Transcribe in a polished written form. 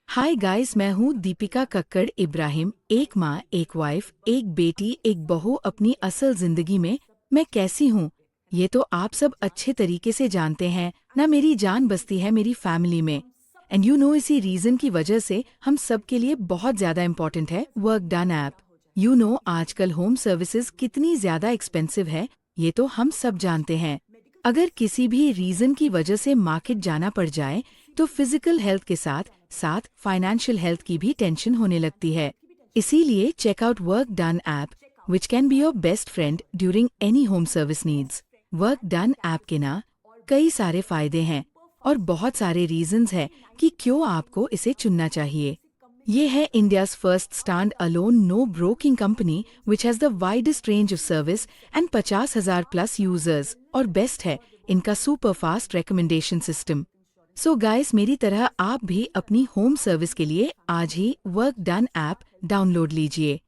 Hi guys, मैं हूँ दीपिका कक्कड़ इब्राहिम। एक माँ, एक वाइफ, एक बेटी, एक बहू अपनी असल जिंदगी में मैं कैसी हूँ ये तो आप सब अच्छे तरीके से जानते हैं ना। मेरी जान बसती है मेरी फैमिली में। एंड इसी रीजन की वजह से हम सब के लिए बहुत ज्यादा इम्पोर्टेंट है वर्क डन ऐप। आजकल होम सर्विसेज कितनी ज्यादा एक्सपेंसिव है ये तो हम सब जानते हैं। अगर किसी भी रीजन की वजह से मार्केट जाना पड़ जाए तो फिजिकल हेल्थ के साथ साथ फाइनेंशियल हेल्थ की भी टेंशन होने लगती है। इसीलिए check out work done app which can be your best friend during any home service needs. Work done app के ना कई सारे फायदे हैं और बहुत सारे रीजंस हैं कि क्यों आपको इसे चुनना चाहिए। ये है India's first stand alone no broking company which has the widest range of service and 50,000 plus users. और बेस्ट है इनका super fast recommendation system. So guys, मेरी तरह आप भी अपनी होम सर्विस के लिए आज ही वर्क डन ऐप डाउनलोड लीजिए।